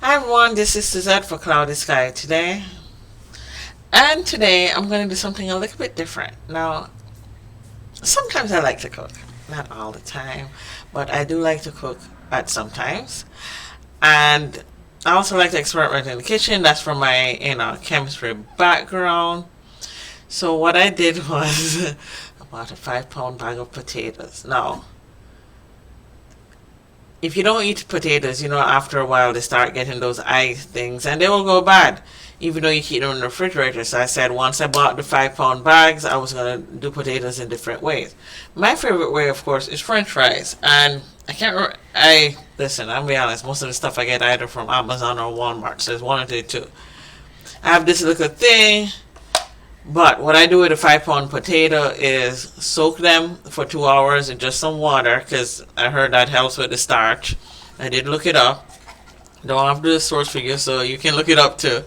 Hi everyone, this is Suzette for Cloudy Sky today. And today I'm going to do something a little bit different. Now, sometimes I like to cook. Not all the time, but I do like to cook at sometimes. And I also like to experiment in the kitchen. That's from my, chemistry background. So what I did was about a 5 pound bag of potatoes. Now, if you don't eat potatoes, after a while they start getting those ice things and they will go bad, even though you keep them in the refrigerator. So I said once I bought the 5 pound bags, I was going to do potatoes in different ways. My favorite way, of course, is French fries. And I can't remember, listen, I'm be honest, most of the stuff I get either from Amazon or Walmart. So there's one or two. I have this little thing. But what I do with a 5 pound potato is soak them for 2 hours in just some water because I heard that helps with the starch. I did look it up. Don't have to do the source figure, so you can look it up too.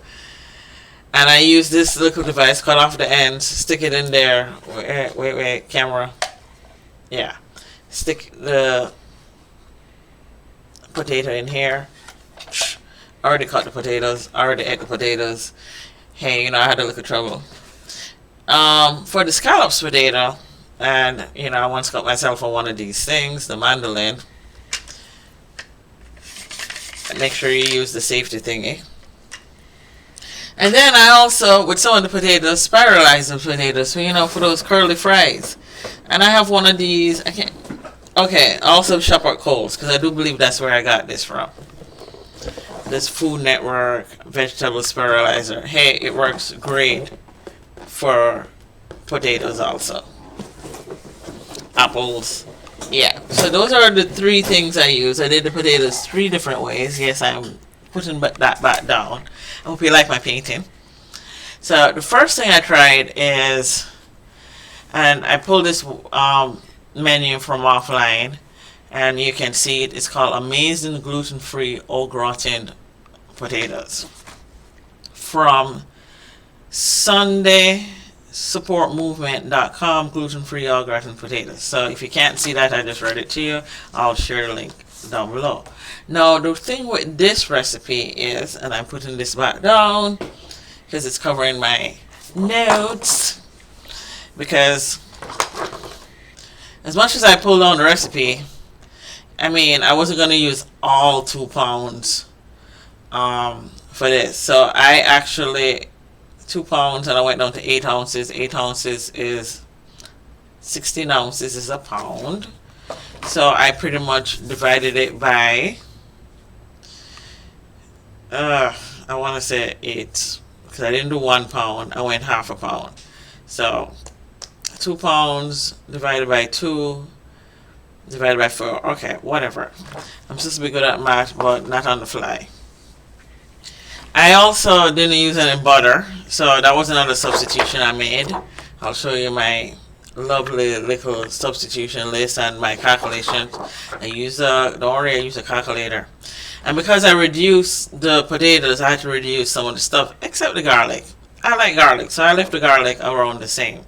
And I use this little device, cut off the ends, stick it in there. Wait, camera. Yeah. Stick the potato in here. Already cut the potatoes, already ate the potatoes. Hey, I had a little trouble. For the scallops potato, and I once got myself on one of these things, the mandolin. And make sure you use the safety thingy. And then I also, with some of the potatoes, spiralize the potatoes, for those curly fries. And I have one of these. Okay, also shop at Kohl's, because I do believe that's where I got this from. This Food Network vegetable spiralizer. Hey, it works great for potatoes also. Apples. Yeah. So those are the three things I use. I did the potatoes 3 different ways. Yes, I'm putting that back down. I hope you like my painting. So the first thing I tried is, and I pulled this menu from offline, and you can see it. It's called Amazing Gluten-Free Au Gratin Potatoes from SundaySupportMovement.com, gluten-free au gratin potatoes. So if you can't see that, I just read it to you. I'll share the link down below. Now the thing with this recipe is, and I'm putting this back down because it's covering my notes, because as much as I pulled down the recipe, I wasn't going to use all 2 pounds for this. So I actually 2 pounds, and I went down to 8 ounces. 8 ounces is 16 ounces is a pound. So I pretty much divided it by I want to say 8, because I didn't do 1 pound. I went half a pound. So 2 pounds divided by 2 divided by 4. Okay, whatever. I'm supposed to be good at math, but not on the fly. I also didn't use any butter, so that was another substitution I made. I'll show you my lovely little substitution list and my calculations. I use don't worry, I use a calculator. And because I reduced the potatoes, I had to reduce some of the stuff, except the garlic. I like garlic, so I left the garlic around the same.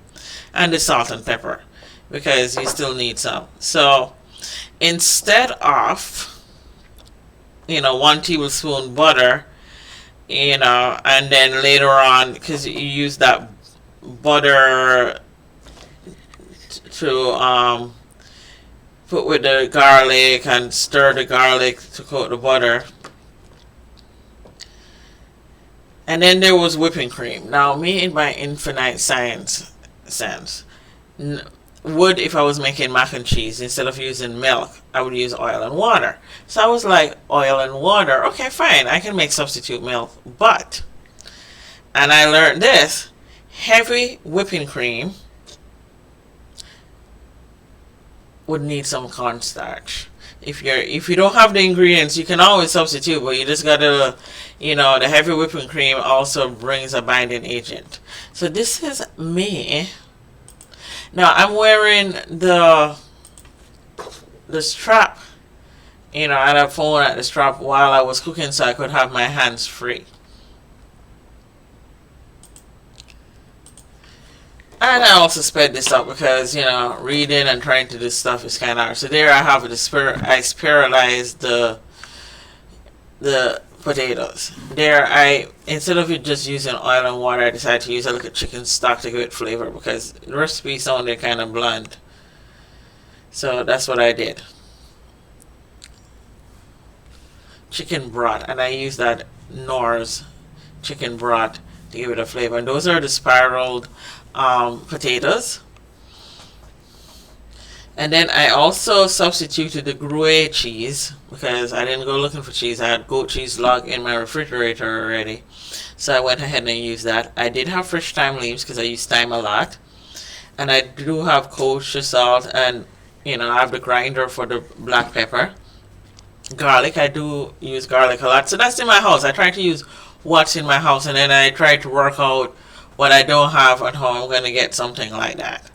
And the salt and pepper, because you still need some. So instead of 1 tablespoon butter, and then later on, because you use that butter to put with the garlic and stir the garlic to coat the butter. And then there was whipping cream. Now, me in my infinite science sense, would, if I was making mac and cheese, instead of using milk, I would use oil and water. So I was like, oil and water, okay, fine, I can make substitute milk. But, and I learned this, heavy whipping cream would need some cornstarch. If you don't have the ingredients, you can always substitute, but you just gotta, the heavy whipping cream also brings a binding agent. So this is me. Now I'm wearing the strap, I had a phone at the strap while I was cooking, so I could have my hands free. And I also sped this up because, reading and trying to do stuff is kind of hard. So there I have I spiralized the potatoes. There, I instead of it just using oil and water, I decided to use a little chicken stock to give it flavor because the recipe sounded kind of bland. So that's what I did. Chicken broth, and I use that Nor's chicken broth to give it a flavor. And those are the spiraled potatoes. And then I also substituted the Gruyere cheese because I didn't go looking for cheese. I had goat cheese log in my refrigerator already. So I went ahead and used that. I did have fresh thyme leaves because I use thyme a lot. And I do have kosher salt, and I have the grinder for the black pepper. Garlic, I do use garlic a lot. So that's in my house. I try to use what's in my house, and then I try to work out what I don't have at home. I'm going to get something like that.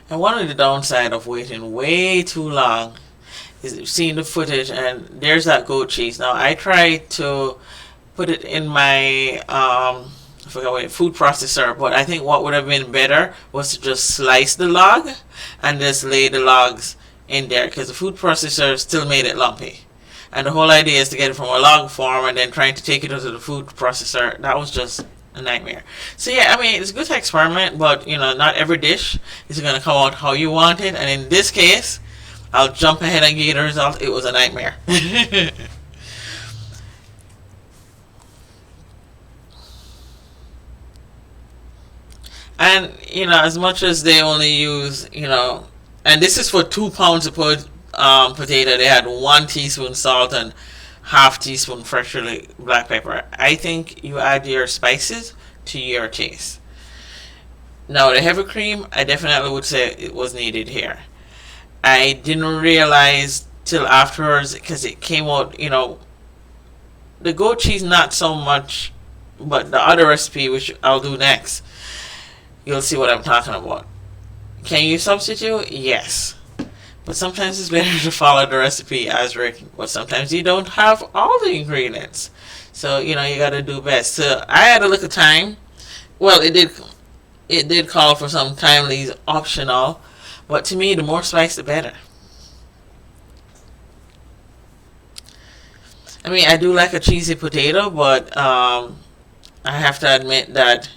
And one of the downside of waiting way too long is seeing the footage, and there's that goat cheese. Now I tried to put it in my I forgot what food processor, but I think what would have been better was to just slice the log and just lay the logs in there, because the food processor still made it lumpy. And the whole idea is to get it from a log form and then trying to take it into the food processor. That was just a nightmare. So yeah, I mean, it's good to experiment, but not every dish is going to come out how you want it. And in this case, I'll jump ahead and give you the result. It was a nightmare. And as much as they only use and this is for 2 pounds of potato, they had 1 teaspoon salt and half teaspoon freshly black pepper. I think you add your spices to your taste. Now the heavy cream, I definitely would say it was needed here. I didn't realize till afterwards because it came out, the goat cheese not so much, but the other recipe, which I'll do next, you'll see what I'm talking about. Can you substitute? Yes. But sometimes it's better to follow the recipe as written. But sometimes you don't have all the ingredients. So, you got to do best. So I had a little time. Well, it did call for some thyme leaves optional. But to me, the more spice, the better. I mean, I do like a cheesy potato, but I have to admit that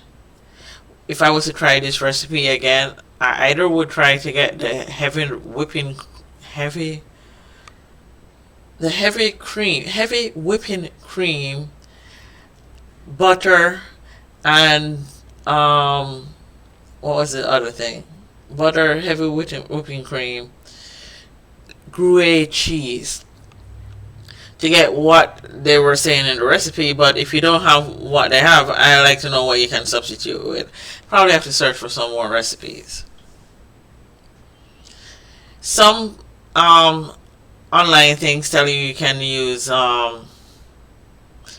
if I was to try this recipe again, I either would try to get the heavy whipping cream, butter, and what was the other thing? Butter, heavy whipping cream, Gruyere cheese, to get what they were saying in the recipe. But if you don't have what they have, I like to know what you can substitute with. Probably have to search for some more recipes. Some online things tell you can use for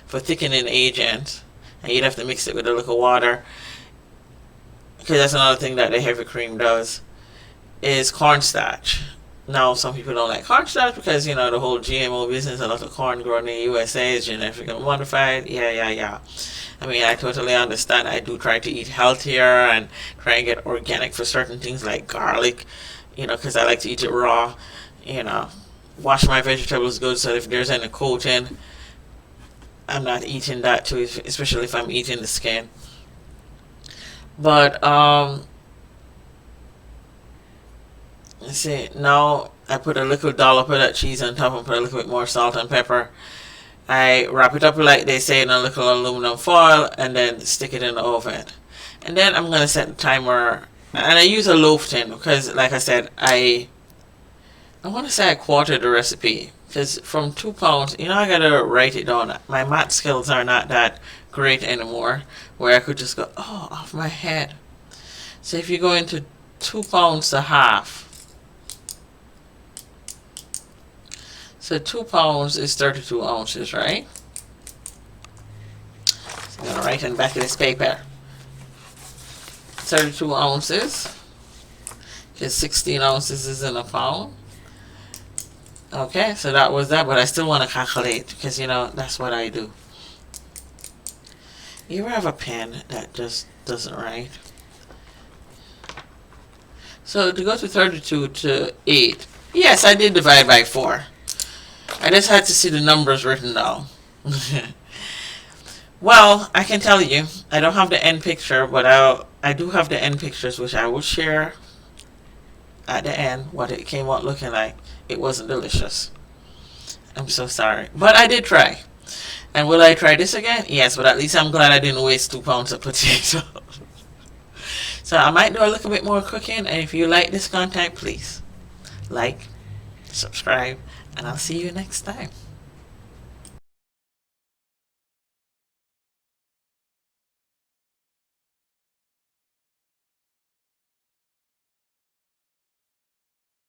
thickening agent, and you'd have to mix it with a little water, because that's another thing that the heavy cream does, is cornstarch. Now, some people don't like cornstarch because, the whole GMO business, a lot of corn grown in the USA is genetically modified. Yeah. I mean, I totally understand. I do try to eat healthier and try and get organic for certain things like garlic, because I like to eat it raw. Wash my vegetables good, so if there's any coating, I'm not eating that too, especially if I'm eating the skin. But, let's see, now I put a little dollop of that cheese on top and put a little bit more salt and pepper. I wrap it up like they say in a little aluminum foil and then stick it in the oven. And then I'm going to set the timer, and I use a loaf tin because, like I said, I want to say I quartered the recipe, because from 2 pounds, I got to write it down. My math skills are not that great anymore, where I could just go, off my head. So if you go into 2 pounds to half, so 2 pounds is 32 ounces, right? So I'm going to write in the back of this paper. 32 ounces, because 16 ounces is in a pound. Okay, so that was that, but I still want to calculate, because, that's what I do. You ever have a pen that just doesn't write? So to go to 32 to 8, yes, I did divide by 4. I just had to see the numbers written down. Well, I can tell you, I don't have the end picture, but I do have the end pictures, which I will share at the end, what it came out looking like. It wasn't delicious. I'm so sorry. But I did try. And will I try this again? Yes, but at least I'm glad I didn't waste 2 pounds of potato. So I might do a little bit more cooking, and if you like this content, please like, subscribe, and I'll see you next time.